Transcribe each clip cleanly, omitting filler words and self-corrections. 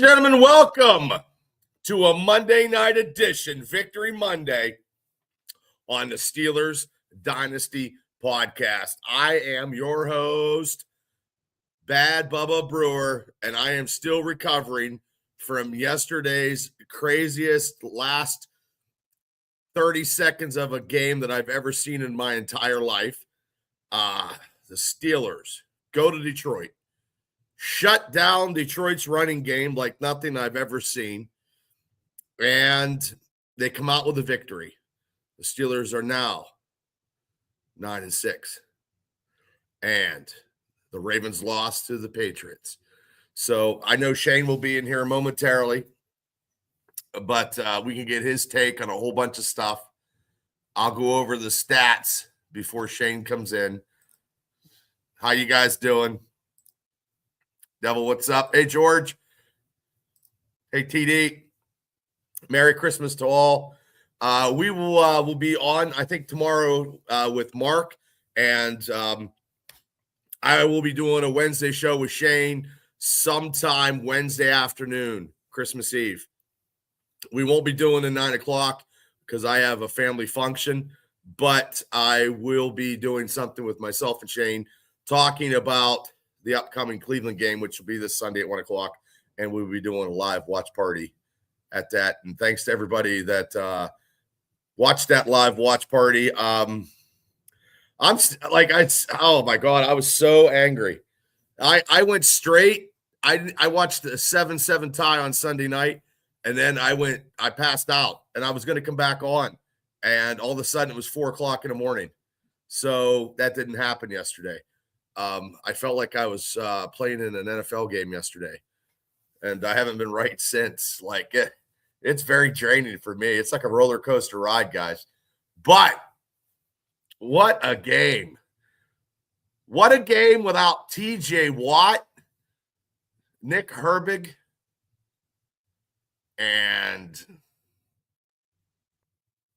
and gentlemen, welcome to a Monday night edition, Victory Monday, on the Steelers Dynasty podcast. I am your host, Bad Bubba Brewer, and I am still recovering from yesterday's craziest last 30 seconds of a game that I've ever seen in my entire life. The Steelers go to Detroit, shut down Detroit's running game like nothing I've ever seen, and they come out with a victory. The Steelers are now 9-6, and the Ravens lost to the Patriots. So I know Shane will be in here momentarily, but we can get his take on a whole bunch of stuff. I'll go over the stats before Shane comes in. How you guys doing? Devil, what's up? Hey, George. Hey, TD. Merry Christmas to all. We will be on, I think, tomorrow with Mark, and I will be doing a Wednesday show with Shane sometime Wednesday afternoon, Christmas Eve. We won't be doing a 9 o'clock because I have a family function, but I will be doing something with myself and Shane talking about the upcoming Cleveland game, which will be this Sunday at 1 o'clock, and we'll be doing a live watch party at that. And thanks to everybody that watched that live watch party. Oh my God, I was so angry. I went straight. I watched the 7-7 tie on Sunday night, and then I passed out, and I was going to come back on, and all of a sudden it was 4 o'clock in the morning. So that didn't happen yesterday. I felt like I was playing in an NFL game yesterday, and I haven't been right since. It's very draining for me. It's like a roller coaster ride, guys. But what a game. What a game without TJ Watt, Nick Herbig, and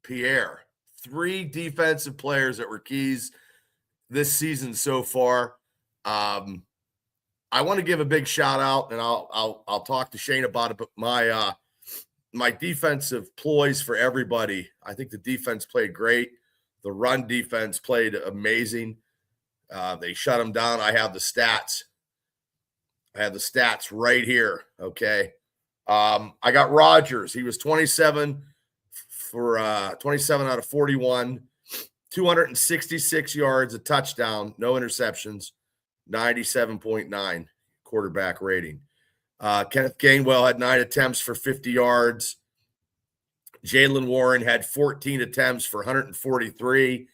Pierre. 3 defensive players that were keys this season so far. I want to give a big shout out, and I'll talk to Shane about it, but my defensive ploys for everybody. I think the defense played great. The run defense played amazing. They shut them down. I have the stats. Right here. Okay. I got Rodgers. He was 27 out of 41, 266 yards, a touchdown, no interceptions, 97.9 quarterback rating. Kenneth Gainwell had 9 attempts for 50 yards. Jaylen Warren had 14 attempts for 143.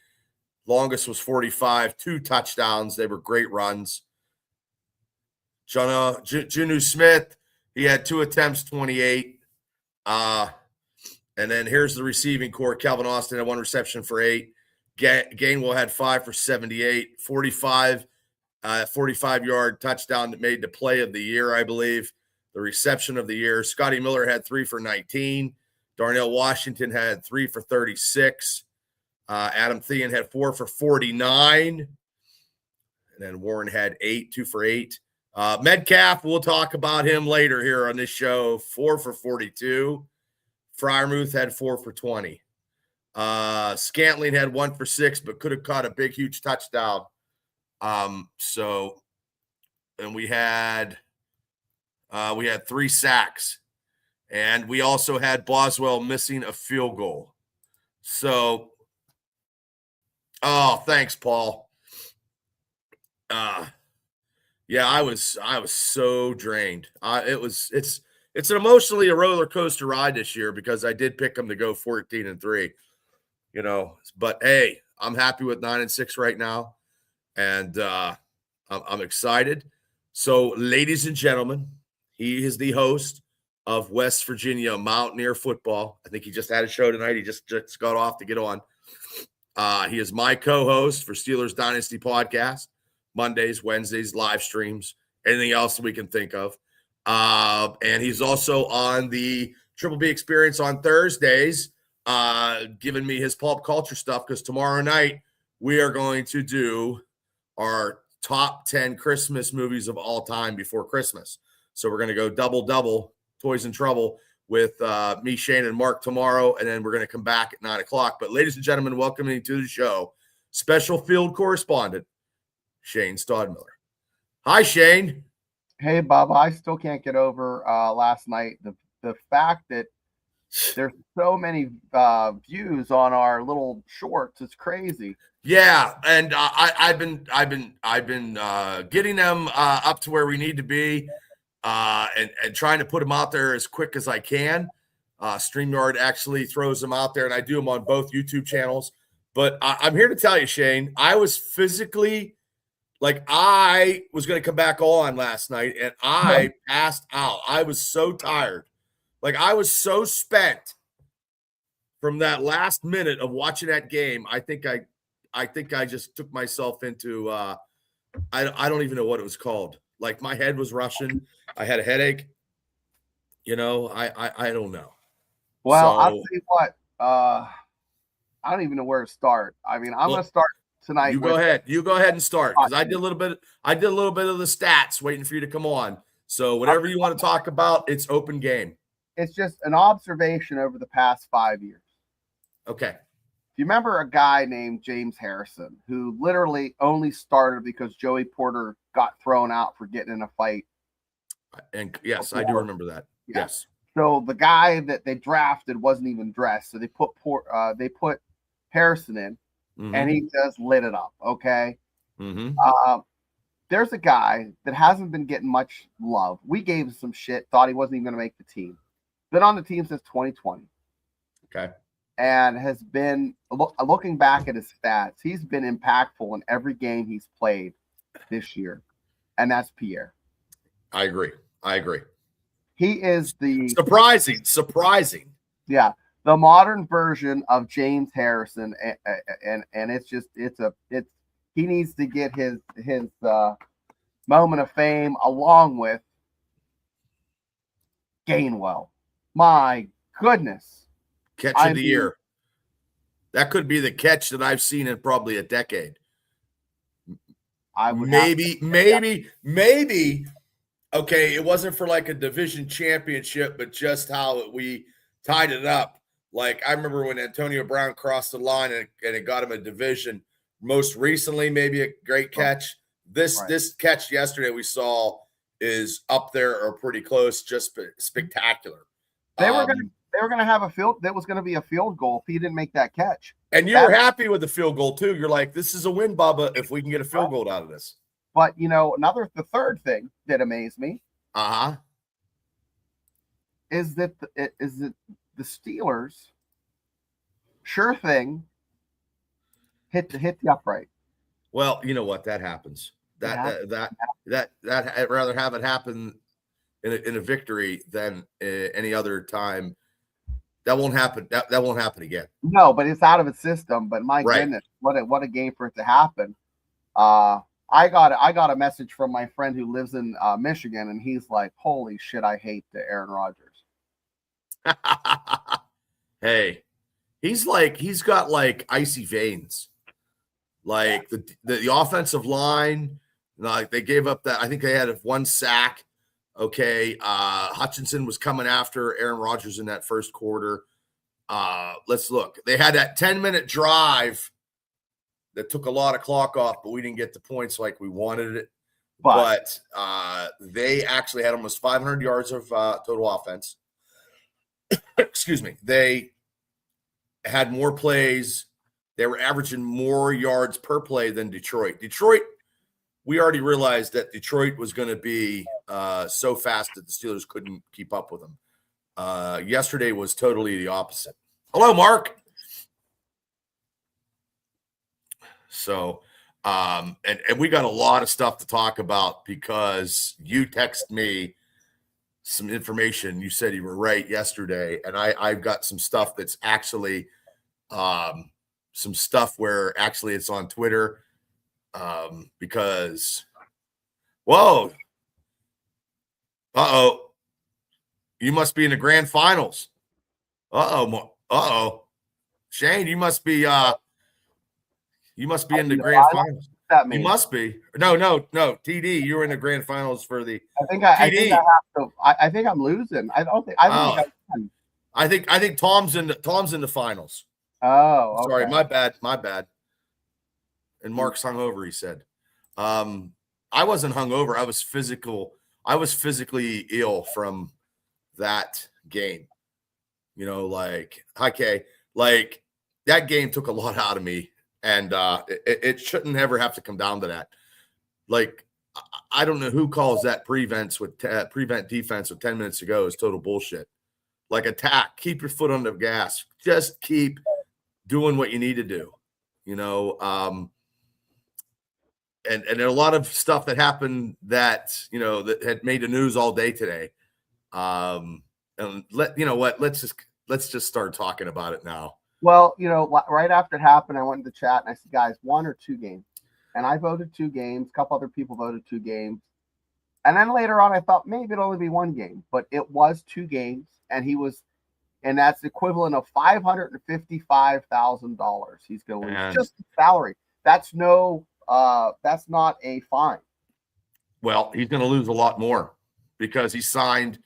Longest was 45, 2 touchdowns. They were great runs. Jonnu Smith, he had 2 attempts, 28. And then here's the receiving core. Calvin Austin had 1 reception for 8. Gainwell had 5 for 78, 45-yard touchdown that made the play of the year, I believe, the reception of the year. Scotty Miller had 3 for 19. Darnell Washington had 3 for 36. Adam Thielen had 4 for 49. And then Warren had 2 for 8. Metcalf, we'll talk about him later here on this show, 4 for 42. Freiermuth had 4 for 20. Scantling had 1 for 6, but could have caught a big, huge touchdown. And we had 3 sacks, and we also had Boswell missing a field goal. So, thanks, Paul. Yeah, I was so drained. It's an emotionally a roller coaster ride this year because I did pick them to go 14-3, but hey, I'm happy with 9-6 right now. And I'm excited. So, ladies and gentlemen, he is the host of West Virginia Mountaineer Football. I think he just had a show tonight. He just got off to get on. He is my co-host for Steelers Dynasty podcast, Mondays, Wednesdays, live streams, anything else we can think of. And he's also on the Triple B Experience on Thursdays, giving me his pulp culture stuff, because tomorrow night we are going to do our top 10 Christmas movies of all time before Christmas. So we're going to go double Toys in Trouble with me, Shane, and Mark tomorrow, and then we're going to come back at 9 o'clock. But ladies and gentlemen, welcome to the show, special field correspondent, Shane Stodmiller. Hi, Shane. Hey, Bob. I still can't get over last night. The fact that there's so many views on our little shorts is crazy. Yeah, and I've been getting them up to where we need to be, and trying to put them out there as quick as I can. StreamYard actually throws them out there, and I do them on both YouTube channels. But I'm here to tell you, Shane, I was physically, like, I was going to come back on last night, and I passed out. I was so tired. Like, I was so spent from that last minute of watching that game. I think I just took myself into I don't even know what it was called. Like, my head was rushing. I had a headache. You know, I don't know. Well, I'll tell you what. I don't even know where to start. I mean, I'm going to start tonight. You go ahead. You go ahead and start, because I did a little bit of the stats waiting for you to come on. So whatever you want to talk about, it's open game. It's just an observation over the past 5 years. Okay. Do you remember a guy named James Harrison who literally only started because Joey Porter got thrown out for getting in a fight? And yes, I do remember that. Yeah. Yes. So the guy that they drafted wasn't even dressed. So they put Harrison in, and he just lit it up. Okay. There's a guy that hasn't been getting much love. We gave him some shit, thought he wasn't even going to make the team. Been on the team since 2020. Okay. And has been, looking back at his stats, he's been impactful in every game he's played this year. And that's Pierre. I agree. He is the surprising. Yeah. The modern version of James Harrison. And it's just, he needs to get his moment of fame along with Gainwell. My goodness. Catch of the year. That could be the catch that I've seen in probably a decade. I would maybe. Okay, it wasn't for like a division championship, but just how we tied it up. Like, I remember when Antonio Brown crossed the line and it got him a division. Most recently, maybe a great catch. This catch yesterday we saw is up there or pretty close, just spectacular. They were going to have a field. That was going to be a field goal if he didn't make that catch. And you were happy with the field goal too. You're like, this is a win, Bubba, if we can get a field goal out of this. But you know, the third thing that amazed me, is that the Steelers, sure thing, hit the upright. Well, you know what? That happens. That I'd rather have it happen in a victory than any other time. That won't happen. That won't happen again. No, but it's out of its system. But my goodness, what a game for it to happen. I got a message from my friend who lives in Michigan, and he's like, "Holy shit, I hate the Aaron Rodgers." Hey, he's got like icy veins. Like the offensive line, like they gave up that. I think they had one sack. Okay, Hutchinson was coming after Aaron Rodgers in that first quarter. Let's look. They had that 10-minute drive that took a lot of clock off, but we didn't get the points like we wanted it. But they actually had almost 500 yards of total offense. Excuse me. They had more plays. They were averaging more yards per play than Detroit. We already realized that Detroit was going to be so fast that the Steelers couldn't keep up with them. Yesterday was totally the opposite. Hello, Mark. So, and we got a lot of stuff to talk about because you text me some information. You said you were right yesterday, and I've got some stuff that's actually some stuff where actually it's on Twitter. Because, whoa, you must be in the grand finals. Shane, you must be in the grand finals. that You mean? must be. No. TD, you were in the grand finals for the I think I TD. have to. I think I'm losing. I don't think I won. I think Tom's in the finals. Oh, okay. Sorry, my bad. And Mark's hungover, he said. I wasn't hungover. I was physically ill from that game. You know, like, okay, like that game took a lot out of me, and it shouldn't ever have to come down to that. Like, I don't know who calls that prevent defense with 10 minutes to go is total bullshit. Like, attack, keep your foot on the gas, just keep doing what you need to do, you know. And a lot of stuff that happened that, you know, that had made the news all day today. And let's just start talking about it now. Well, you know, right after it happened, I went in the chat and I said, guys, 1 or 2 games. And I voted 2 games. A couple other people voted 2 games. And then later on, I thought maybe it'll only be 1 game, but it was 2 games. And that's the equivalent of $555,000 he's going to lose. Just the salary. That's not a fine. Well, he's going to lose a lot more because he signed.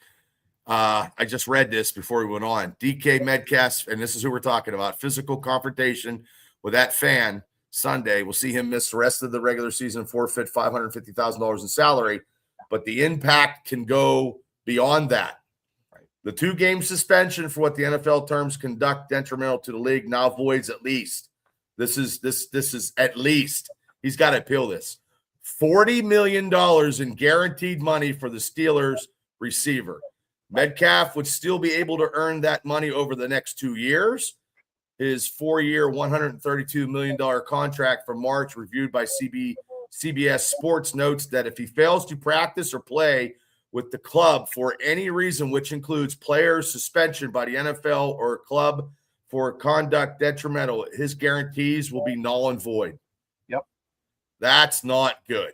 I just read this before we went on. DK Metcalf, and this is who we're talking about, physical confrontation with that fan Sunday. We'll see him miss the rest of the regular season, forfeit $550,000 in salary, but the impact can go beyond that. Right. The 2-game suspension for what the NFL terms conduct detrimental to the league now voids at least. This is at least. He's got to appeal this. $40 million in guaranteed money for the Steelers receiver. Metcalf would still be able to earn that money over the next 2 years. His 4-year, $132 million contract from March, reviewed by CBS Sports, notes that if he fails to practice or play with the club for any reason, which includes player suspension by the NFL or club for conduct detrimental, his guarantees will be null and void. Yep. That's not good.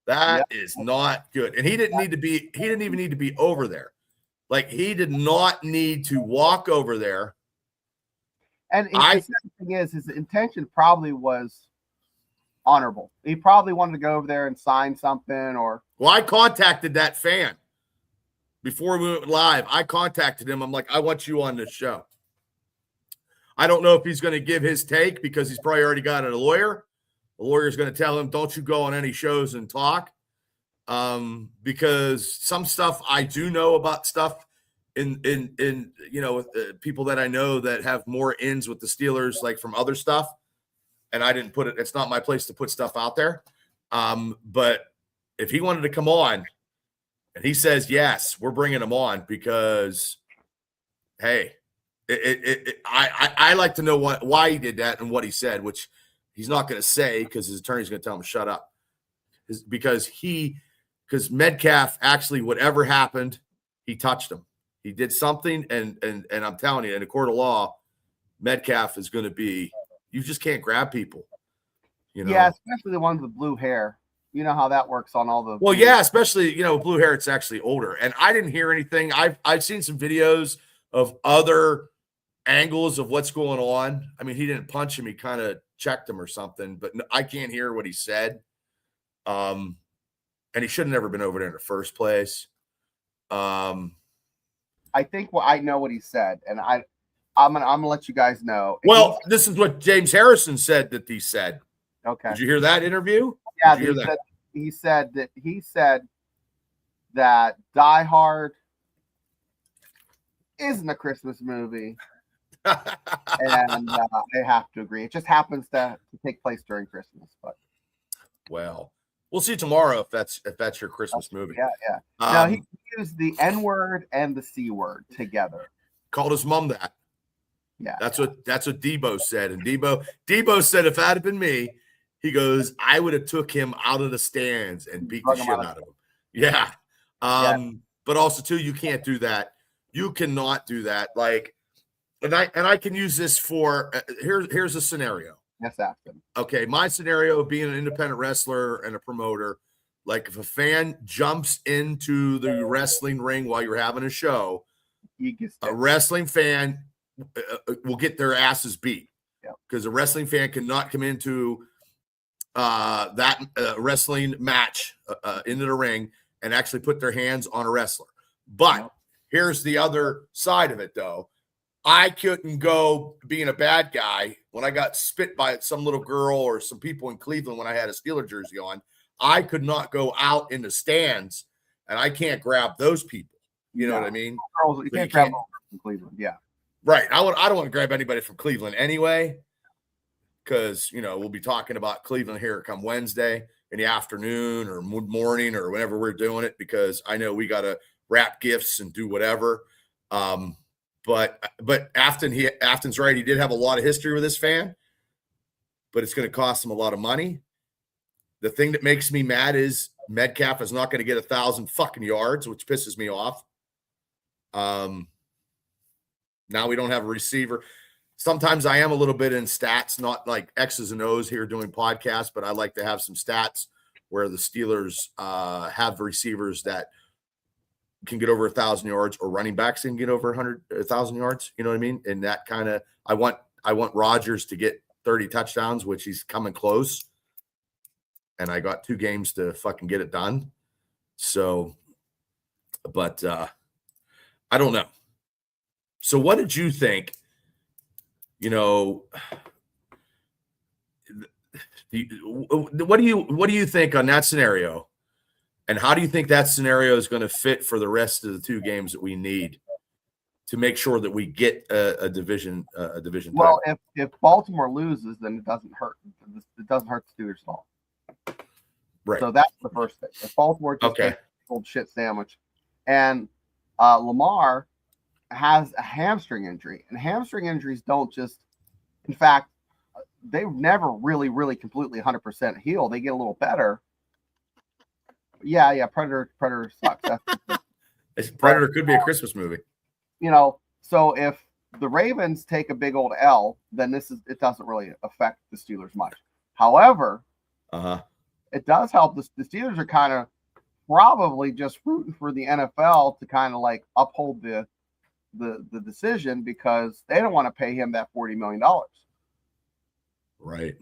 That is not good. And he didn't even need to be over there. Like, he did not need to walk over there. And the thing is, his intention probably was honorable. He probably wanted to go over there and sign something or. Well, I contacted that fan before we went live. I contacted him. I'm like, I want you on this show. I don't know if he's going to give his take because he's probably already got a lawyer. The lawyer's going to tell him, don't you go on any shows and talk. Because some stuff I do know about stuff in people that I know that have more ins with the Steelers, like from other stuff. And I didn't put it, it's not my place to put stuff out there. But if he wanted to come on and he says, yes, we're bringing him on because, hey, I like to know why he did that and what he said, which he's not going to say because his attorney's going to tell him to shut up. Because Metcalf actually, whatever happened, he touched him. He did something, and I'm telling you, in a court of law, Metcalf is going to be. You just can't grab people. You know? Yeah, especially the ones with blue hair. You know how that works on all the. Well, yeah, especially blue hair. It's actually older, and I didn't hear anything. I've seen some videos of other angles of what's going on. I mean, he didn't punch him; he kind of checked him or something. But I can't hear what he said. And he should have never been over there in the first place. I think I know what he said, and I'm gonna let you guys know. Well, this is what James Harrison said that he said. Okay. Did you hear that interview? Yeah, he said that Die Hard isn't a Christmas movie, and I have to agree. It just happens to take place during Christmas, but well. We'll see tomorrow if that's your Christmas movie. Yeah. No, he used the N-word and the C-word together. Called his mom that. Yeah. That's what Debo said. And Debo said if that had been me, he goes, I would have took him out of the stands and beat the shit out of him. Yeah. But also too, you can't do that. You cannot do that. Like, and I can use this for here's a scenario. Yes, Afton. Okay, my scenario of being an independent wrestler and a promoter, like if a fan jumps into the wrestling ring while you're having a show, a wrestling fan will get their asses beat because a wrestling fan cannot come into that wrestling match into the ring and actually put their hands on a wrestler. But here's the other side of it, though. I couldn't go being a bad guy when I got spit by some little girl or some people in Cleveland when I had a Steeler jersey on. I could not go out in the stands, and I can't grab those people. You know what I mean? Girls, you can't grab them from Cleveland. Yeah. Right. I don't want to grab anybody from Cleveland anyway, because, we'll be talking about Cleveland here come Wednesday in the afternoon or morning or whenever we're doing it, because I know we got to wrap gifts and do whatever. But Afton's right. He did have a lot of history with this fan, but it's going to cost him a lot of money. The thing that makes me mad is Metcalf is not going to get 1,000 fucking yards, which pisses me off. Now we don't have a receiver. Sometimes I am a little bit in stats, not like X's and O's here doing podcasts, but I like to have some stats where the Steelers have receivers that can get over 1,000 yards, or running backs can get over 1,000 yards. You know what I mean? And that kind of, I want Rodgers to get 30 touchdowns, which he's coming close. And I got 2 games to fucking get it done. So, but I don't know. So what did you think? What do you think on that scenario? And how do you think that scenario is going to fit for the rest of the 2 games that we need to make sure that we get a division? Well, if Baltimore loses, then it doesn't hurt. It doesn't hurt the Steelers at all. Right. So that's the first thing. If Baltimore just takes a cold shit sandwich, and Lamar has a hamstring injury, and hamstring injuries don't just, in fact, they never really completely 100% heal. They get a little better. Yeah. Predator sucks. Predator could be a Christmas movie. So if the Ravens take a big old L, then it doesn't really affect the Steelers much. However, it does help. The Steelers are kind of probably just rooting for the NFL to kind of like uphold the decision, because they don't want to pay him that $40 million. Right.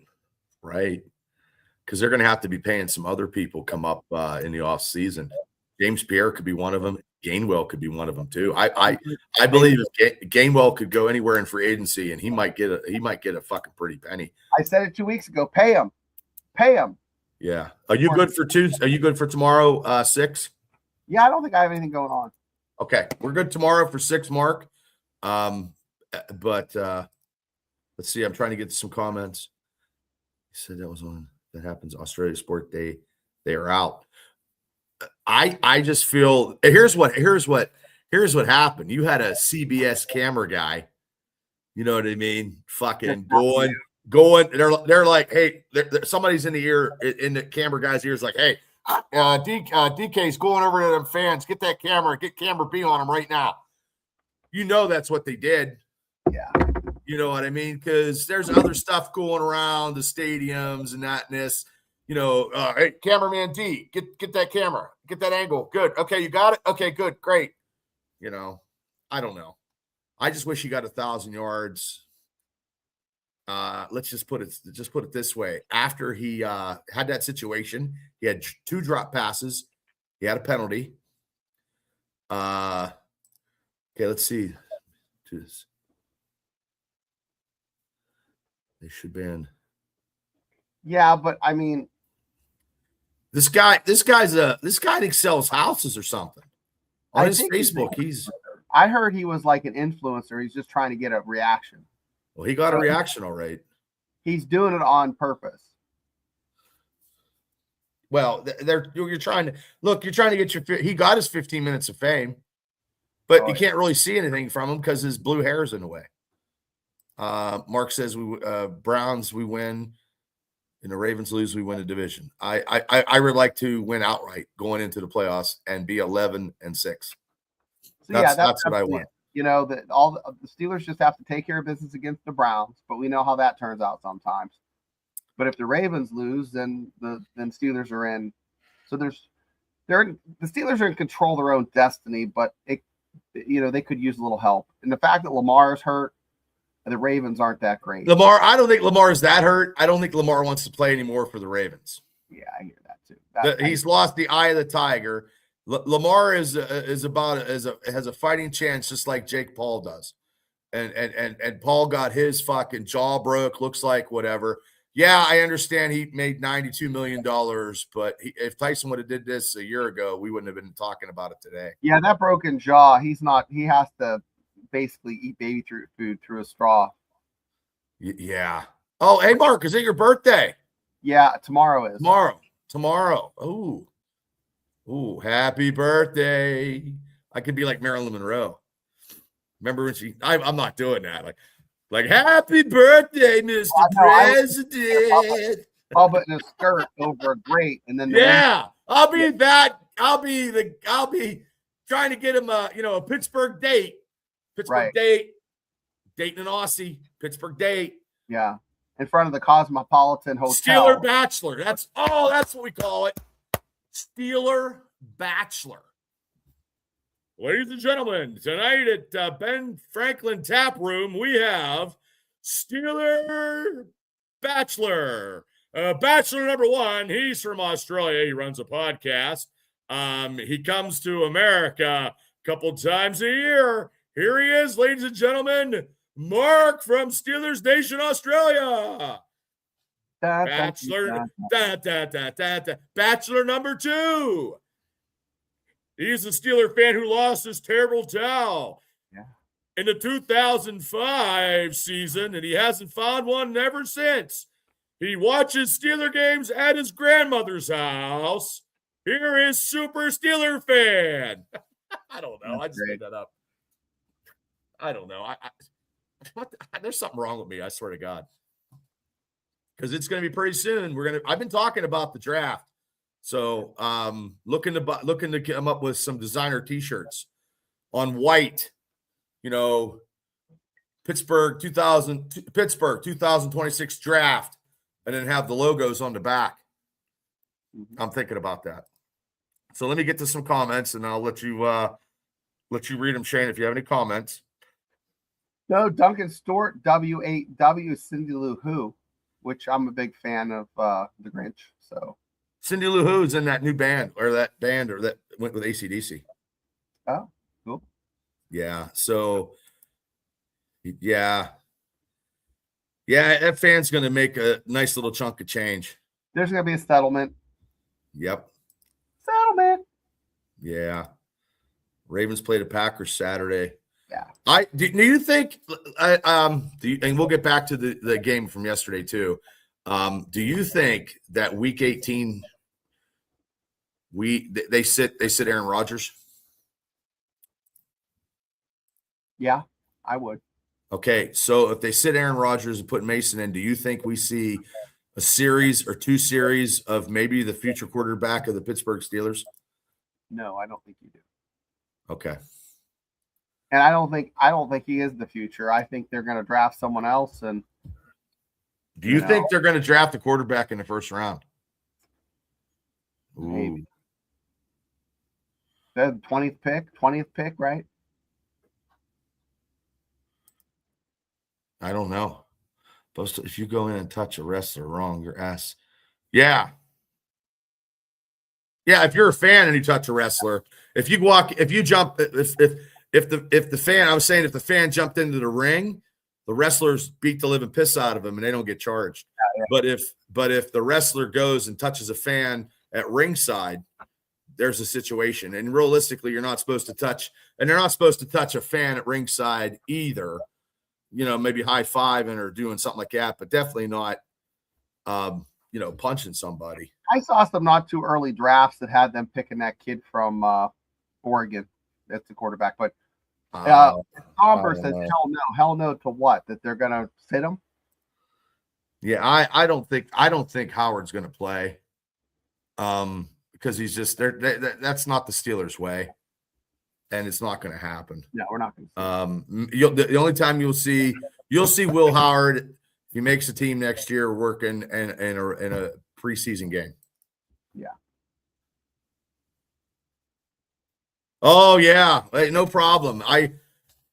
Because they're going to have to be paying some other people come up in the off season. James Pierre could be one of them. Gainwell could be one of them too. I believe if Gainwell could go anywhere in free agency, and he might get a fucking pretty penny. I said it 2 weeks ago. Pay him. Yeah. Are you good for Tuesday? Are you good for tomorrow? 6? Yeah, I don't think I have anything going on. Okay, we're good tomorrow for 6, Mark. But let's see. I'm trying to get some comments. He said that was on. That happens. Australia Sport Day. They are out. I just feel here's what happened. You had a CBS camera guy. You know what I mean? Fucking going. They're like, hey, somebody's in the ear, in the camera guy's ears, like, hey, DK's going over to them fans. Get that camera. Get camera B on them right now. That's what they did. Yeah. You know what I mean? Because there's other stuff going around the stadiums and that and this. Hey, cameraman D, get that camera. Get that angle. Good. Okay, you got it? Okay, good. Great. I don't know. I just wish he got 1,000 yards. Let's just put it this way. After he had that situation, he had 2 drop passes. He had a penalty. Okay, let's see. They should ban. Yeah, but I mean, this guy sells houses or something. On his Facebook, I heard he was like an influencer. He's just trying to get a reaction. Well, he got a reaction, all right. He's doing it on purpose. Well, you're trying to get he got his 15 minutes of fame, but you can't really see anything from him because his blue hair is in the way. Mark says Browns, we win, and the Ravens lose, we win the division. I would like to win outright going into the playoffs and be 11-6. So that's what I want. That all the Steelers just have to take care of business against the Browns, but we know how that turns out sometimes. But if the Ravens lose, then Steelers are in. So the Steelers are in control of their own destiny, but they could use a little help. And the fact that Lamar is hurt, The Ravens aren't that great. Lamar, I don't think Lamar is that hurt. I don't think Lamar wants to play anymore for the Ravens. Yeah, I hear that too. He's lost the eye of the tiger. Lamar has a fighting chance, just like Jake Paul does. And Paul got his fucking jaw broke, looks like whatever. Yeah, I understand he made $92 million, but if Tyson would have did this a year ago, we wouldn't have been talking about it today. Yeah, that broken jaw, he has to basically eat baby food through a straw. Yeah. Oh, hey, Mark, is it your birthday? Yeah, tomorrow is. Tomorrow. Ooh, happy birthday. I could be like Marilyn Monroe. Remember when I'm not doing that. Like happy birthday, Mr. President. I'll put in a skirt over a grate, and then I'll be trying to get him a Pittsburgh date. Dating an Aussie, Pittsburgh date. Yeah. In front of the Cosmopolitan Hotel. Steeler Bachelor. That's what we call it. Steeler Bachelor. Ladies and gentlemen, tonight at Ben Franklin Tap Room, we have Steeler Bachelor. Bachelor number one, he's from Australia. He runs a podcast. He comes to America a couple times a year. Here he is, ladies and gentlemen, Mark from Steelers Nation, Australia. Bachelor, Bachelor number two. He's a Steeler fan who lost his terrible towel in the 2005 season, and he hasn't found one ever since. He watches Steeler games at his grandmother's house. Here is Super Steeler fan. I don't know. I just made that up. I don't know. There's something wrong with me, I swear to God. Because it's going to be pretty soon. I've been talking about the draft. So looking to come up with some designer T-shirts on white, Pittsburgh 2026 draft, and then have the logos on the back. I'm thinking about that. So let me get to some comments, and I'll let you read them, Shane, if you have any comments. No, Duncan Stewart, W8W, Cindy Lou Who, which I'm a big fan of The Grinch. So Cindy Lou Who's in that new band, or that went with AC/DC. Oh, cool. Yeah. So, yeah, that fan's going to make a nice little chunk of change. There's going to be a settlement. Yep. Settlement. Yeah. Ravens play the Packers Saturday. Yeah. Do you think? And we'll get back to the game from yesterday too. Do you think that Week 18 they sit Aaron Rodgers? Yeah, I would. Okay, so if they sit Aaron Rodgers and put Mason in, do you think we see a series or two series of maybe the future quarterback of the Pittsburgh Steelers? No, I don't think you do. Okay. And I don't think he is the future. I think they're going to draft someone else. And do you think they're going to draft a quarterback in the first round? Maybe. The 20th pick, right? I don't know. But if you go in and touch a wrestler wrong, your ass. Yeah. Yeah, if you're a fan and you touch a wrestler, if you jump, if the fan, I was saying if the fan jumped into the ring, the wrestlers beat the living piss out of him and they don't get charged. Yeah. But if the wrestler goes and touches a fan at ringside, there's a situation. And realistically, you're not supposed to touch, and they're not supposed to touch a fan at ringside either. Maybe high-fiving or doing something like that, but definitely not, punching somebody. I saw some not too early drafts that had them picking that kid from Oregon. That's the quarterback. But Tomber says, hell no to what? That they're going to sit him? Yeah, I don't think Howard's going to play because he's just there. That's not the Steelers' way. And it's not going to happen. No, we're not going to. The only time you'll see Will Howard, if he makes a team next year, working in a preseason game. Yeah. Oh yeah, hey, no problem.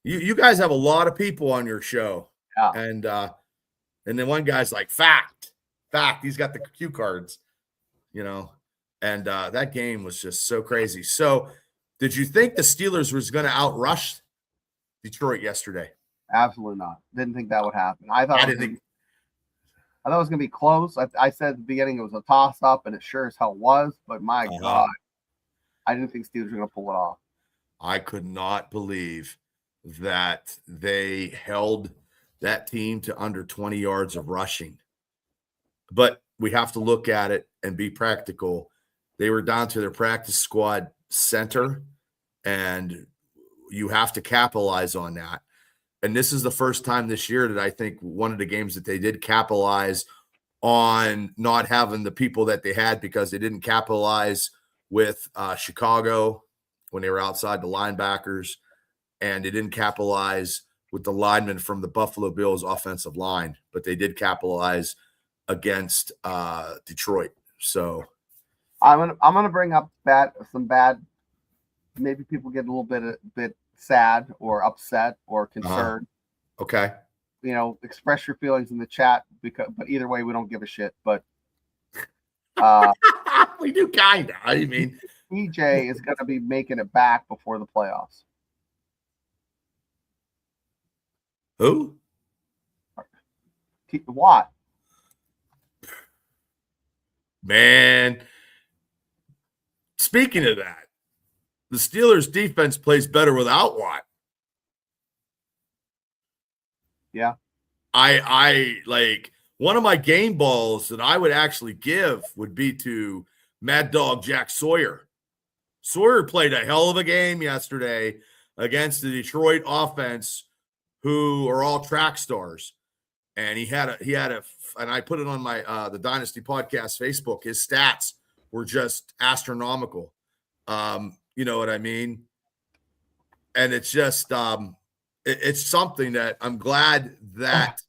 You guys have a lot of people on your show. Yeah. And then one guy's like, fact. He's got the cue cards, And that game was just so crazy. So did you think the Steelers was going to outrush Detroit yesterday? Absolutely not. Didn't think that would happen. I thought it was going to be close. I said at the beginning it was a toss-up, and it sure as hell was. But my God, I didn't think Steelers were going to pull it off. I could not believe that they held that team to under 20 yards of rushing. But we have to look at it and be practical. They were down to their practice squad center, and you have to capitalize on that. And this is the first time this year that I think one of the games that they did capitalize on not having the people that they had, because they didn't capitalize with Chicago when they were outside the linebackers, and they didn't capitalize with the linemen from the Buffalo Bills offensive line, but they did capitalize against Detroit. So I'm gonna bring up some bad. Maybe people get a little bit sad or upset or concerned. Okay. Express your feelings in the chat, but either way, we don't give a shit. But we do kind of. I mean, DJ is going to be making it back before the playoffs. Who? Watt. Man, speaking of that, the Steelers defense plays better without Watt. Yeah. I like, one of my game balls that I would actually give would be to Mad Dog Jack Sawyer. Sawyer played a hell of a game yesterday against the Detroit offense, who are all track stars. And he had a, and I put it on my the Dynasty podcast Facebook. His stats were just astronomical. You know what I mean? And it's just it's something that I'm glad that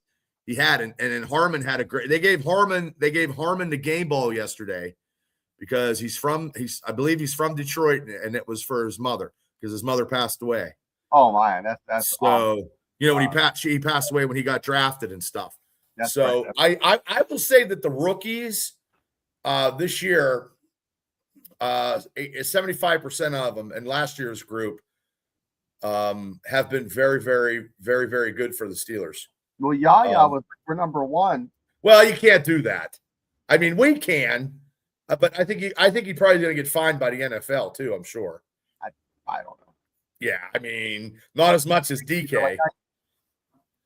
he had. And then Harmon had a great. They gave Harmon the game ball yesterday because I believe he's from Detroit, and it was for his mother because his mother passed away. Oh my, that's so. Awesome. When he passed away when he got drafted and stuff. That's so right. I will say that the rookies this year, 75% of them, and last year's group have been very, very, very, very good for the Steelers. Well, Yaya was for number one. Well, you can't do that. I mean, we can, but I think he's probably going to get fined by the NFL too. I'm sure. I don't know. Yeah, I mean, not as much as DK.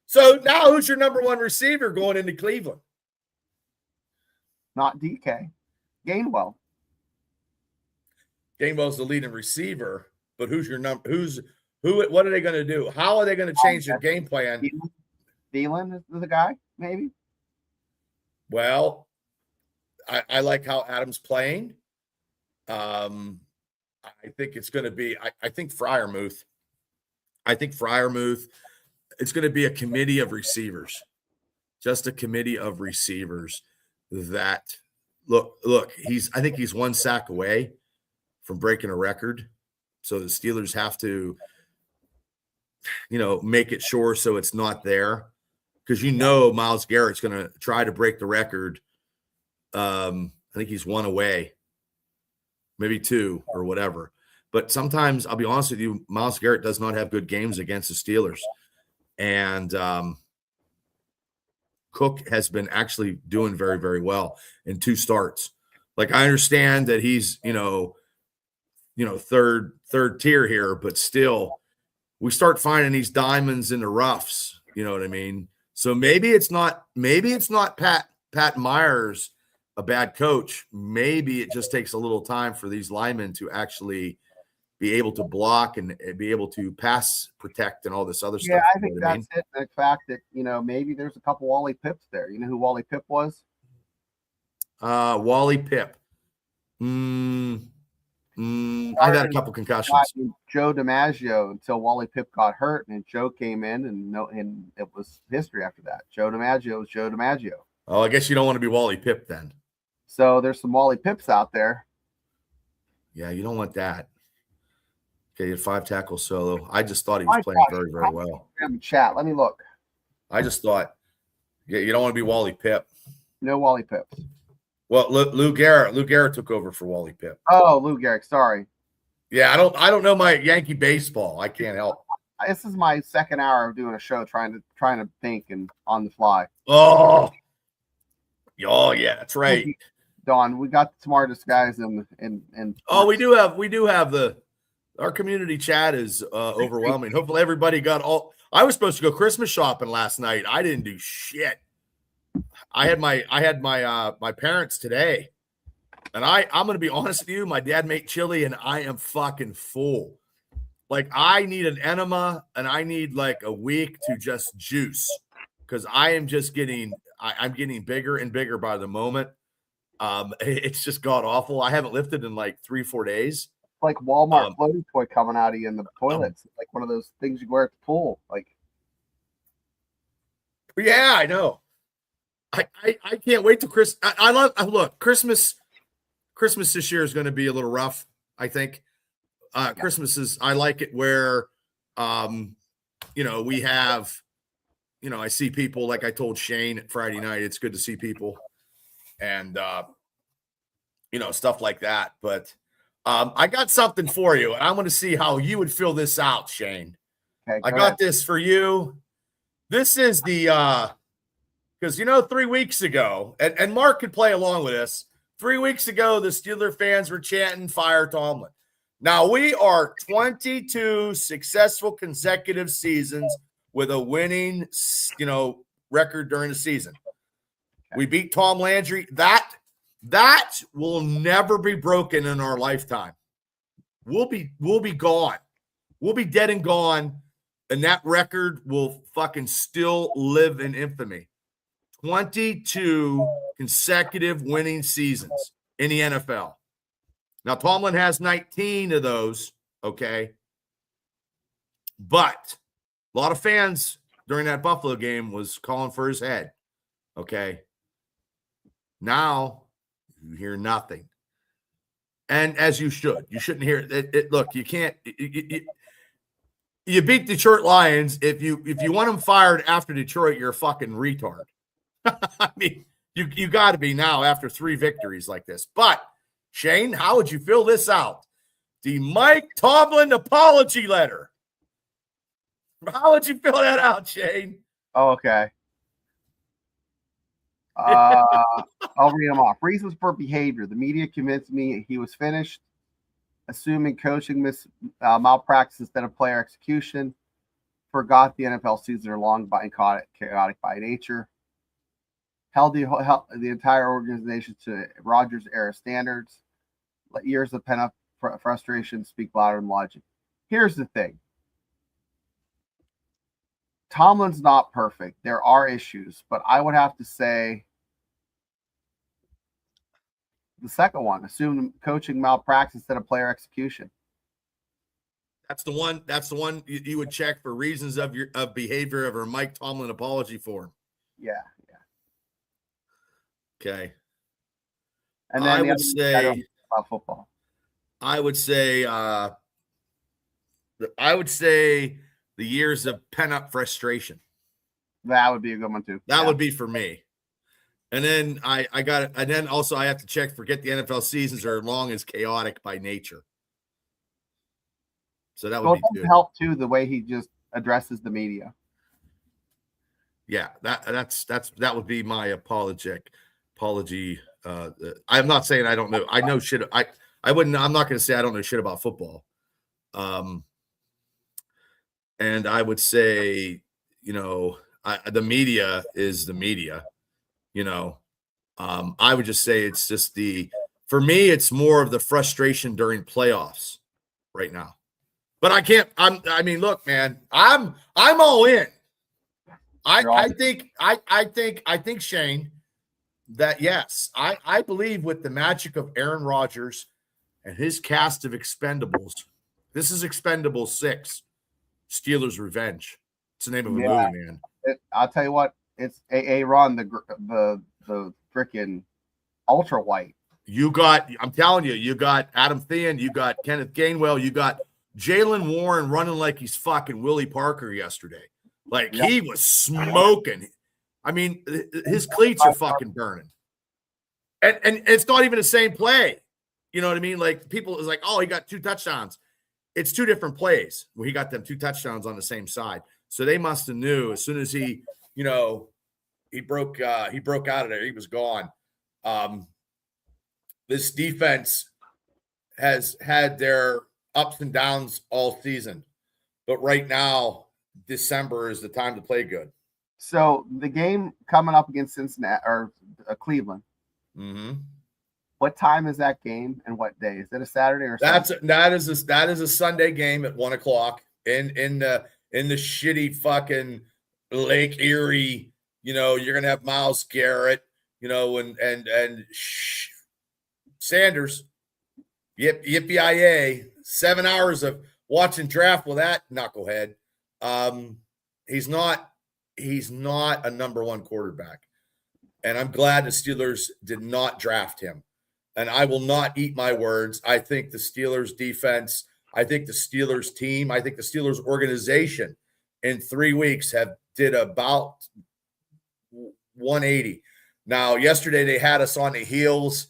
So now who's your number one receiver going into Cleveland? Not DK. Gainwell. Gainwell's the leading receiver, but who's your number? What are they going to do? How are they going to change their game plan? Thielen is the guy, maybe? Well, I like how Adams playing. I think it's going to be I think Freiermuth. It's going to be a committee of receivers, just a committee of receivers that look, I think he's one sack away from breaking a record. So the Steelers have to, make it sure so it's not there, because Myles Garrett's going to try to break the record. I think he's one away, maybe two or whatever. But sometimes, I'll be honest with you, Myles Garrett does not have good games against the Steelers. And Cook has been actually doing very, very well in 2 starts. Like, I understand that he's, third tier here, but still, we start finding these diamonds in the roughs. You know what I mean? So maybe it's not Pat Myers, a bad coach. Maybe it just takes a little time for these linemen to actually be able to block and be able to pass protect and all this other stuff. Yeah, I think that's it. The fact that, maybe there's a couple Wally Pips there. You know who Wally Pip was? Wally Pip. I've had a couple concussions. Joe DiMaggio until Wally Pip got hurt, and Joe came in, and it was history after that. Joe DiMaggio was Joe DiMaggio. Oh, I guess you don't want to be Wally Pip then. So there's some Wally Pips out there. Yeah, you don't want that. Okay, 5 tackle solo. I just thought he was playing very, very well. Chat. Let me look. I just thought, yeah, you don't want to be Wally Pipp. No Wally Pipps. Well, Lou Gehrig took over for Wally Pipp. Oh, Lou Gehrig. Sorry. Yeah, I don't know my Yankee baseball. I can't help. This is my second hour of doing a show, trying to think and on the fly. Oh yeah, that's right. Don, we got the smartest guys in. Oh, we do have our community chat is overwhelming. Hopefully everybody got all. I was supposed to go Christmas shopping last night. I didn't do shit. I had my parents today, and I'm gonna be honest with you. My dad made chili, and I am fucking full. Like, I need an enema, and I need like a week to just juice, because I am just I'm getting bigger and bigger by the moment. It's just god awful. I haven't lifted in like 3-4 days. Like Walmart floating toy coming out of you in the toilets, like one of those things you wear at the pool. Like, yeah, I know. I can't wait to Christmas. Look, Christmas this year is going to be a little rough, I think. Christmas is, I like it where, we have, I see people, like I told Shane Friday night, it's good to see people and, stuff like that. But I got something for you, and I'm going to see how you would fill this out, Shane. Okay, I got this for you. This is the, because, 3 weeks ago, and Mark could play along with us. 3 weeks ago, the Steeler fans were chanting, "Fire Tomlin." Now, we are 22 successful consecutive seasons with a winning, record during the season. We beat Tom Landry. That will never be broken in our lifetime. We'll be gone. We'll be dead and gone, and that record will fucking still live in infamy. 22 consecutive winning seasons in the NFL. Now, Tomlin has 19 of those, okay? But a lot of fans during that Buffalo game was calling for his head, okay? Now, you hear nothing. And as you should. You shouldn't hear it. Look, you can't you beat Detroit Lions. If you want them fired after Detroit, you're a fucking retard. I mean, you got to be now after 3 victories like this. But Shane, how would you fill this out? The Mike Tomlin apology letter. How would you fill that out, Shane? Oh, okay. I'll read them off. Reasons for behavior. The media convinced me he was finished. Assuming coaching malpractice instead of player execution. Forgot the NFL season are long and chaotic by nature. Held the entire organization to Rodgers era standards. Let years of pent-up frustration speak louder than logic. Here's the thing. Tomlin's not perfect. There are issues, but I would have to say the second one, assume coaching malpractice instead of player execution. That's the one you would check for reasons of behavior of a Mike Tomlin apology form. Yeah. Okay. And then I would say about football. I would say the years of pent-up frustration. That would be a good one too. That would be for me. And then I got it. And then also I have to check, forget the NFL seasons are long as chaotic by nature. So that would be good. Help too, the way he just addresses the media. Yeah, that would be my apology. I'm not saying I don't know. I know shit. I'm not going to say I don't know shit about football. And I would say, the media is the media, I would just say it's just for me, it's more of the frustration during playoffs right now. But I mean, look, man, I'm all in. I think Shane, that yes, I believe with the magic of Aaron Rodgers and his cast of Expendables, this is Expendables 6, Steelers Revenge. It's the name of a movie, man. I'll tell you what, it's Ron, the freaking ultra white. I'm telling you, you got Adam Thielen, you got Kenneth Gainwell, you got Jaylen Warren running like he's fucking Willie Parker yesterday. Like he was smoking. I mean, his cleats are fucking burning. And it's not even the same play. You know what I mean? Like people is like, oh, he got 2 touchdowns. It's 2 different plays where he got them 2 touchdowns on the same side. So they must have knew as soon as he, you know, he broke out of there, he was gone. This defense has had their ups and downs all season, but right now, December is the time to play good. So the game coming up against Cincinnati or Cleveland. Mm-hmm. What time is that game and what day? Is it a Saturday or Sunday? That is a Sunday game at 1:00 in the shitty fucking Lake Erie. You know, you're gonna have Myles Garrett, you know, and Sanders. Yippee-yi-yay. 7 hours of watching draft with that knucklehead. He's not a number 1 quarterback. And I'm glad the Steelers did not draft him. And I will not eat my words. I think the Steelers defense, I think the Steelers team, I think the Steelers organization in 3 weeks did about 180. Now, yesterday they had us on the heels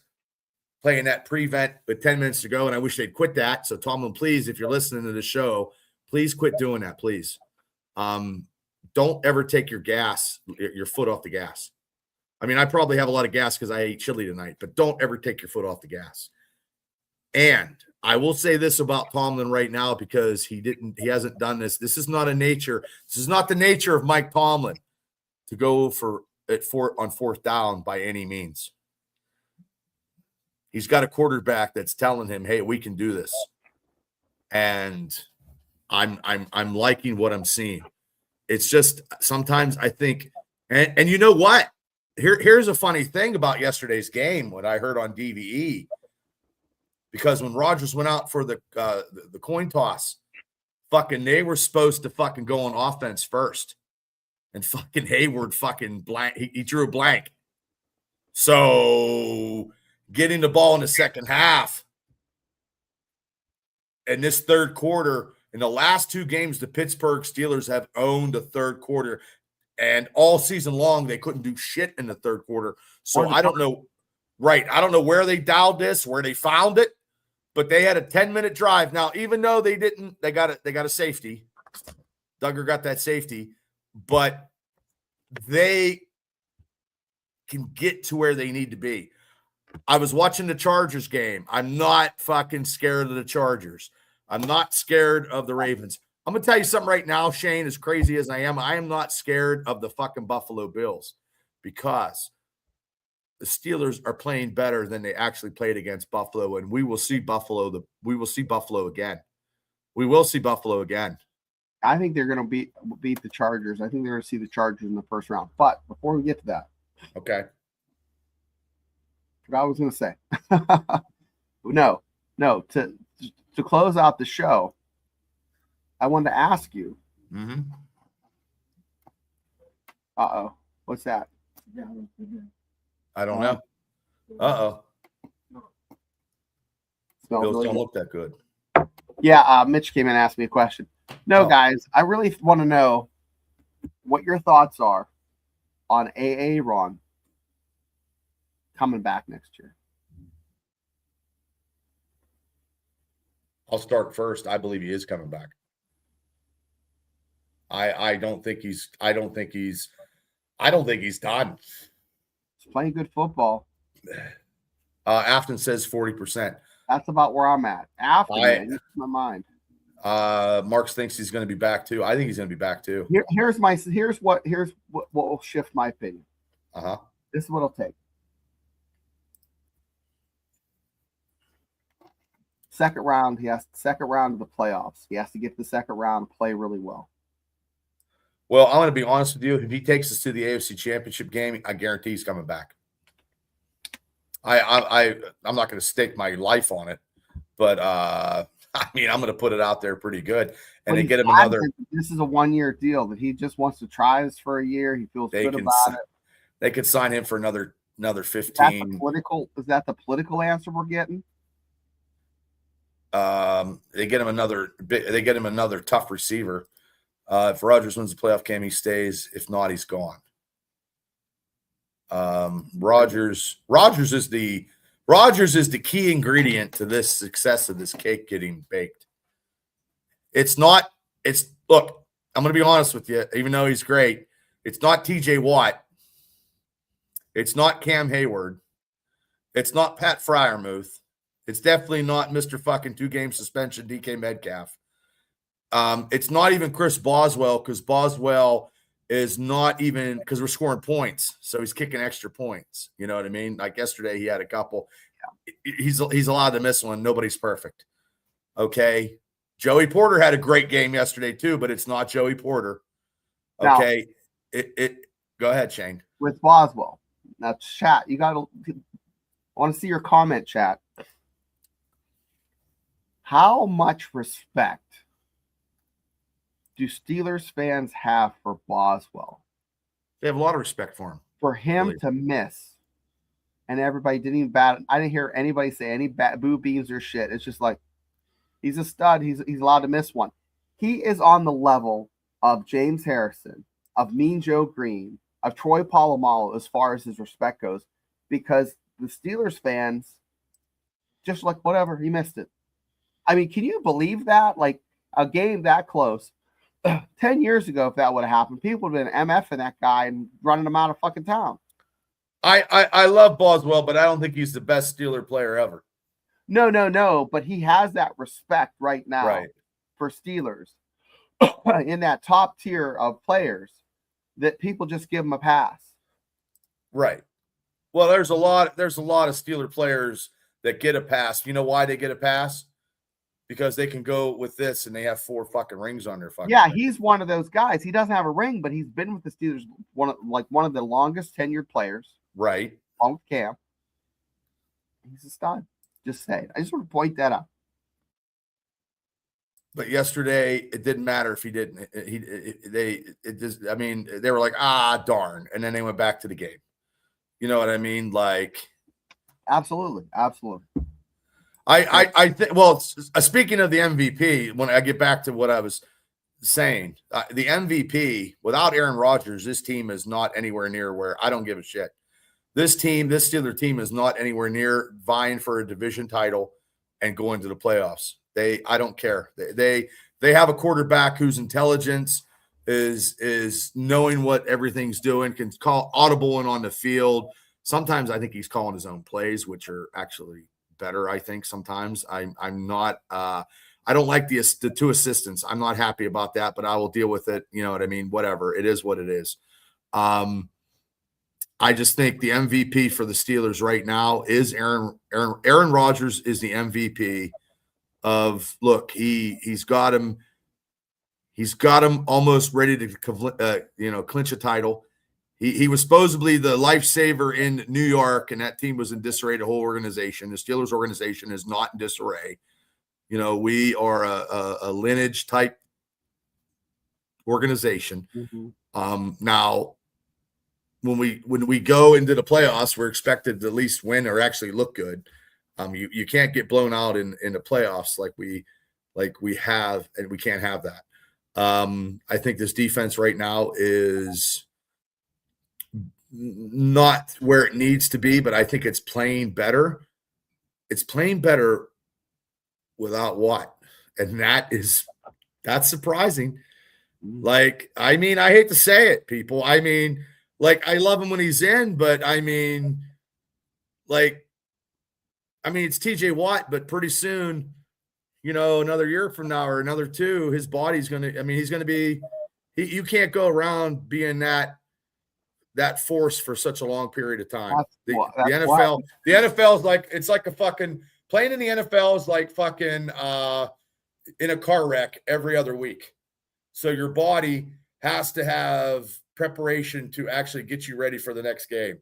playing that prevent with 10 minutes to go, and I wish they'd quit that. So, Tomlin, please, if you're listening to the show, please quit doing that, please. Don't ever take your foot off the gas. I mean, I probably have a lot of gas because I ate chili tonight, but don't ever take your foot off the gas. And I will say this about Tomlin right now because he hasn't done this. This is not the nature of Mike Tomlin to go on 4th down by any means. He's got a quarterback that's telling him, "Hey, we can do this." And I'm liking what I'm seeing. It's just sometimes I think, and you know what? Here's a funny thing about yesterday's game, what I heard on DVE, because when Rodgers went out for the coin toss, fucking they were supposed to fucking go on offense first, and fucking Hayward fucking blank. He drew a blank. So getting the ball in the second half, and this third quarter, in the last 2 games, the Pittsburgh Steelers have owned the third quarter. And all season long, they couldn't do shit in the third quarter. So I don't know. Right. I don't know where they dialed this, where they found it, but they had a 10-minute drive. Now, even though they got a safety. Duggar got that safety, but they can get to where they need to be. I was watching the Chargers game. I'm not fucking scared of the Chargers. I'm not scared of the Ravens. I'm going to tell you something right now, Shane, as crazy as I am not scared of the fucking Buffalo Bills because the Steelers are playing better than they actually played against Buffalo, and we will see Buffalo again. We will see Buffalo again. I think they're going to beat the Chargers. I think they're going to see the Chargers in the first round. But before we get to that. Okay. What I was going to say. No, to close out the show, I wanted to ask you. Mm-hmm. Uh-oh. What's that? I don't know. Uh-oh. Bills really don't look that good. Yeah, Mitch came in and asked me a question. No, guys, I really want to know what your thoughts are on Aaron coming back next year. I'll start first. I believe he is coming back. I don't think he's done. He's playing good football. Afton says 40%. That's about where I'm at. Afton, my mind. Marks thinks he's going to be back too. I think he's going to be back too. Here's what will shift my opinion. This is what it'll take. Second round of the playoffs. He has to get to the second round and play really well. Well, I'm going to be honest with you. If he takes us to the AFC Championship game, I guarantee he's coming back. I'm not going to stake my life on it, but I mean, I'm going to put it out there pretty good. And they get him another. This is a 1-year deal that he just wants to try this for a year. He feels good about it. They could sign him for another 15. Is that the political answer we're getting? They get him another tough receiver. If Rodgers wins the playoff game, he stays. If not, he's gone. Rodgers is the key ingredient to this success of this cake getting baked. Look, I'm going to be honest with you, even though he's great, it's not TJ Watt. It's not Cam Hayward. It's not Pat Freiermuth. It's definitely not Mr. fucking 2-game suspension DK Metcalf. It's not even Chris Boswell, because Boswell is not even, because we're scoring points, so he's kicking extra points. You know what I mean? Like yesterday, he had a couple. He's allowed to miss one. Nobody's perfect. Okay. Joey Porter had a great game yesterday too, but it's not Joey Porter. Okay. Now, go ahead, Shane. With Boswell. Now, chat, I want to see your comment, chat. How much respect do Steelers fans have for Boswell? They have a lot of respect for him. For him to miss, and everybody didn't even bat. I didn't hear anybody say any boo beans or shit. It's just like, he's a stud. He's allowed to miss one. He is on the level of James Harrison, of Mean Joe Green, of Troy Polamalu as far as his respect goes, because the Steelers fans just like, whatever, he missed it. I mean, can you believe that? Like, a game that close. 10 years ago, if that would have happened, people would have been MFing that guy and running him out of fucking town. I love Boswell, but I don't think he's the best Steeler player ever. No. But he has that respect right now for Steelers in that top tier of players that people just give him a pass. Right. Well, there's a lot of Steeler players that get a pass. You know why they get a pass? Because they can go with this and they have 4 fucking rings on their fucking head. He's one of those guys. He doesn't have a ring, but he's been with the Steelers one of the longest tenured players. Right. Along with Cam. He's a stud. Just saying. I just want to point that out. But yesterday, it didn't matter if he didn't. They were like, darn. And then they went back to the game. You know what I mean? Like. Absolutely. I think, well, speaking of the MVP, when I get back to what I was saying, the MVP, without Aaron Rodgers, this team is not anywhere near where I don't give a shit. This Steeler team is not anywhere near vying for a division title and going to the playoffs. I don't care. They have a quarterback whose intelligence is knowing what everything's doing, can call audible and on the field. Sometimes I think he's calling his own plays, which are actually better. I think sometimes I'm not. I don't like the 2 assistants. I'm not happy about that, but I will deal with it. You know what I mean? Whatever. It is what it is. I just think the MVP for the Steelers right now is Aaron Rodgers is the MVP of, look, he's got him almost ready to clinch a title. He was supposedly the lifesaver in New York, and that team was in disarray, the whole organization. The Steelers organization is not in disarray. You know, we are a lineage type organization. Mm-hmm. Now, when we go into the playoffs, we're expected to at least win or actually look good. You can't get blown out in the playoffs like we have, and we can't have that. I think this defense right now is not where it needs to be, but I think it's playing better. It's playing better without Watt, and that's surprising. Like, I mean, I hate to say it, people. I mean, like, I love him when he's in, but I mean, it's TJ Watt, but pretty soon, you know, another year from now or another 2, his body's going to, he's going to be, you can't go around being that force for such a long period of time. The NFL is like, it's like a fucking, playing in the NFL is like fucking in a car wreck every other week. So your body has to have preparation to actually get you ready for the next game.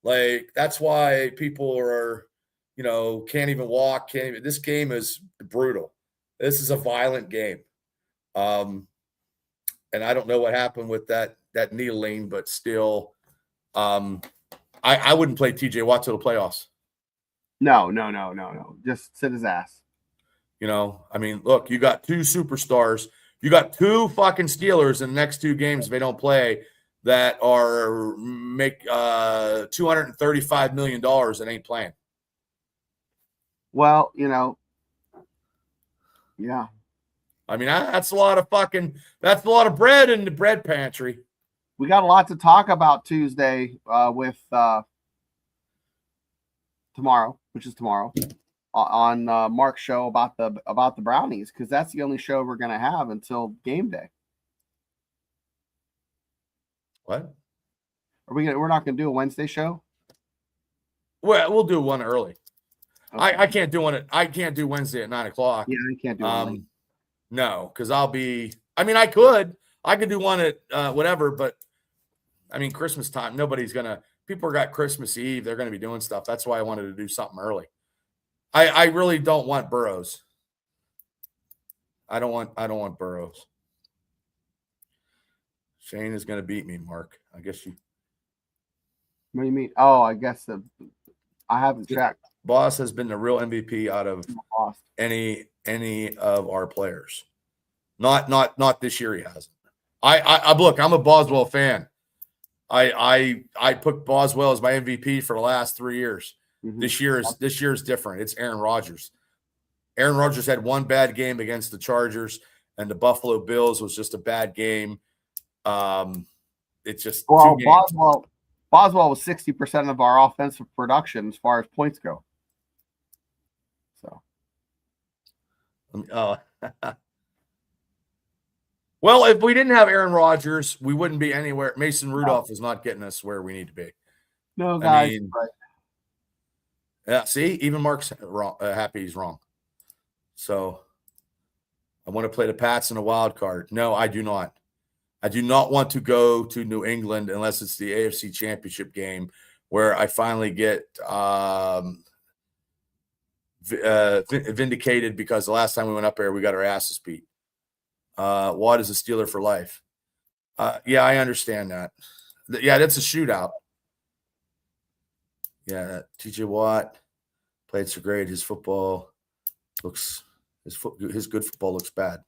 Like, that's why people are, you know, can't even walk. This game is brutal. This is a violent game. And I don't know what happened with that needling, but still, I wouldn't play TJ Watt to the playoffs. No. Just sit his ass. You know, I mean, look, you got 2 superstars You got two fucking Steelers in the next two games if they don't play that are make $235 million and ain't playing. Well, yeah. I mean, that's a lot of bread in the bread pantry. We got a lot to talk about Tuesday with tomorrow, which is tomorrow, on Mark's show about the Brownies, because that's the only show we're gonna have until game day. What? We're not gonna do a Wednesday show? Well, we'll do one early. Okay. I can't do one. I can't do Wednesday at 9:00. Yeah, I can't do it. No, because I'll be. I mean, I could do one at whatever, but I mean, Christmas time. People got Christmas Eve. They're gonna be doing stuff. That's why I wanted to do something early. I really don't want Burrows. I don't want Burrows. Shane is gonna beat me, Mark. I guess you. What do you mean? Oh, I guess I haven't checked. Boss has been the real MVP out of any of our players. Not this year. He hasn't. I look. I'm a Boswell fan. I put Boswell as my MVP for the last 3 years. Mm-hmm. This year is different. It's Aaron Rodgers. Aaron Rodgers had one bad game against the Chargers, and the Buffalo Bills was just a bad game. It's just Boswell was 60% of our offensive production as far as points go. So, well, if we didn't have Aaron Rodgers, we wouldn't be anywhere. Mason Rudolph is not getting us where we need to be. No, guys. Right. Yeah, see, even Mark's wrong, happy he's wrong. So, I want to play the Pats in a wild card. No, I do not. I do not want to go to New England unless it's the AFC Championship game where I finally get vindicated, because the last time we went up there, we got our asses beat. Watt is a Steeler for life. Yeah, I understand that. Yeah, that's a shootout. Yeah, TJ Watt played so great. His good football looks bad.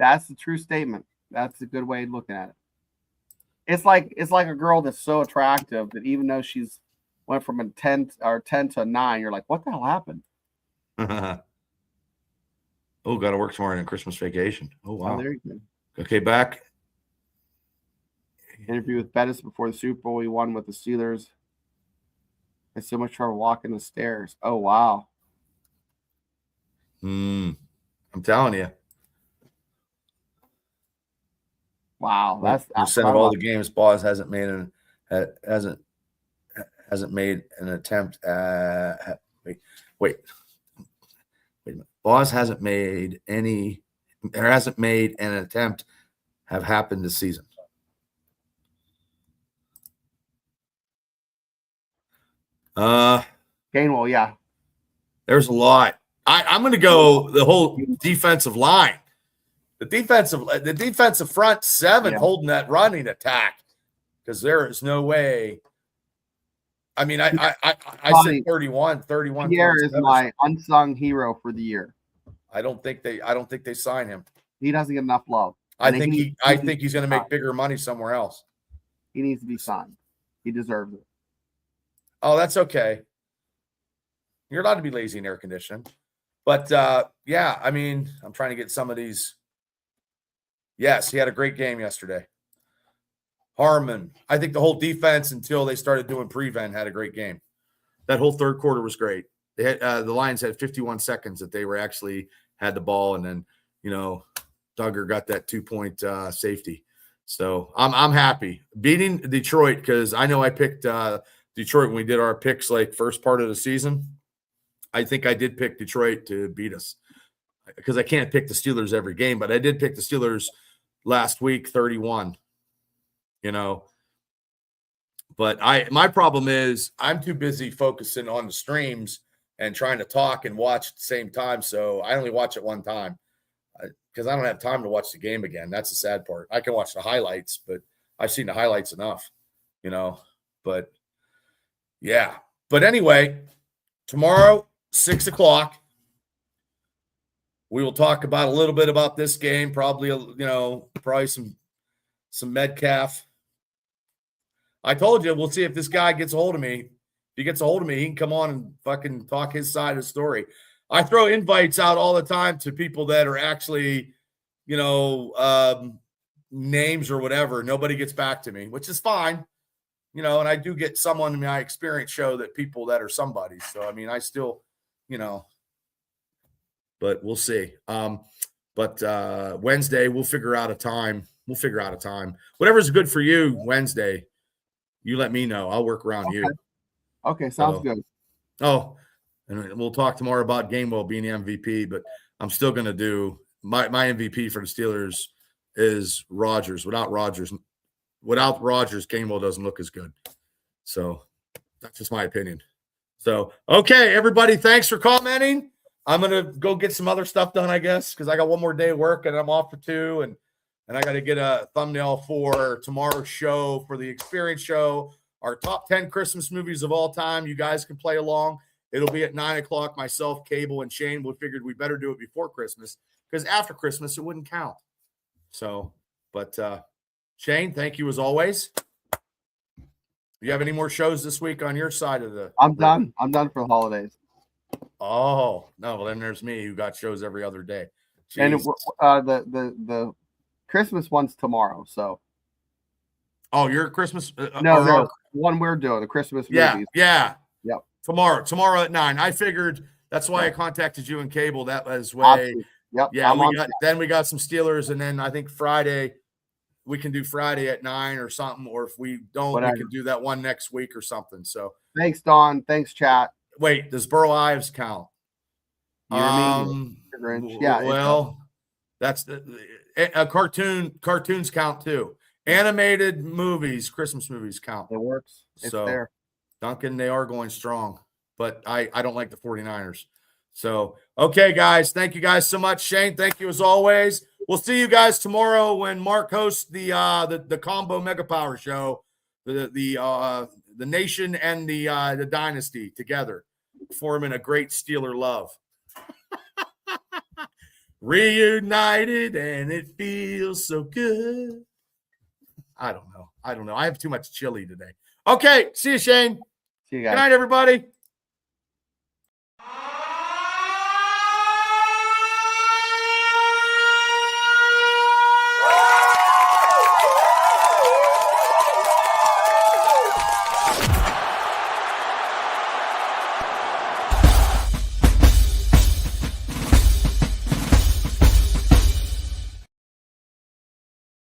That's the true statement. That's a good way of looking at it. It's like a girl that's so attractive that even though she's went from a 10 to a 9, you're like, what the hell happened? Oh, got to work tomorrow on Christmas vacation. Oh, wow. Oh, there you go. Okay, back. Interview with Bettis before the Super Bowl. He won with the Steelers. Had so much trouble walking the stairs. Oh, wow. I'm telling you. Wow, that's percent of all the games Boz hasn't made an attempt. Wait a minute. Boz hasn't made an attempt have happened this season. Gainwell, yeah. There's a lot. I'm going to go the whole defensive line. The defensive front seven holding that running attack, because there is no way. I mean, I said 31. Pierre is my unsung hero for the year. I don't think they sign him. He doesn't get enough love. I think he's going to make bigger money somewhere else. He needs to be signed. He deserves it. Oh, that's okay. You're allowed to be lazy in air conditioning. But yeah, I mean, I'm trying to get some of these. Yes, he had a great game yesterday. Harmon, I think the whole defense until they started doing prevent had a great game. That whole third quarter was great. They had the Lions had 51 seconds that they were actually had the ball, and then Duggar got that 2-point safety. So I'm happy beating Detroit, because I know I picked Detroit when we did our picks like first part of the season. I think I did pick Detroit to beat us, because I can't pick the Steelers every game, but I did pick the Steelers last week, 31, but my problem is I'm too busy focusing on the streams and trying to talk and watch at the same time. So I only watch it one time, because I don't have time to watch the game again. That's the sad part. I can watch the highlights, but I've seen the highlights enough, but yeah. But anyway, tomorrow, 6:00, We will talk about a little bit about this game, probably some Metcalf. I told you, we'll see if this guy gets a hold of me. If he gets a hold of me, he can come on and fucking talk his side of the story. I throw invites out all the time to people that are actually, names or whatever. Nobody gets back to me, which is fine. And I do get someone in my experience show that people that are somebody. So, I mean, I still, but we'll see. But Wednesday, we'll figure out a time. Whatever's good for you Wednesday, you let me know. I'll work around you. Okay, sounds good. Oh, and we'll talk tomorrow about Gainwell being the MVP, but I'm still going to do my MVP for the Steelers is Rodgers. Without Rodgers, Gainwell doesn't look as good. So that's just my opinion. So, okay, everybody, thanks for commenting. I'm going to go get some other stuff done, I guess, because I got one more day of work and I'm off for 2. And I got to get a thumbnail for tomorrow's show, for the experience show, our top 10 Christmas movies of all time. You guys can play along. It'll be at 9 o'clock. Myself, Cable, and Shane, we figured we better do it before Christmas because after Christmas, it wouldn't count. So, but Shane, thank you as always. Do you have any more shows this week on your side of the? I'm done. I'm done for the holidays. Oh, no. Well, then there's me who got shows every other day. Jeez. And the Christmas one's tomorrow. So. Oh, your Christmas? No, one we're doing, the Christmas movies. Yeah. Yep. Tomorrow at 9. I figured that's why I contacted you and Cable. That was way. Awesome. Yep. Yeah, we got some Steelers, and then I think Friday we can do Friday at 9 or something, or if we don't, we can do that one next week or something. So thanks, Don. Thanks, chat. Wait, does Burrow Ives count? Yeah. Well, that's a cartoons count too. Animated movies, Christmas movies count. It works. It's there. Duncan, they are going strong, but I don't like the 49ers. So, okay, guys. Thank you guys so much. Shane, thank you as always. We'll see you guys tomorrow when Mark hosts the Combo Mega Power Show, the Nation and the Dynasty together, forming a great Steeler love. Reunited and it feels so good. I don't know. I have too much chili today. Okay, see you, Shane. See you guys. Good night, everybody.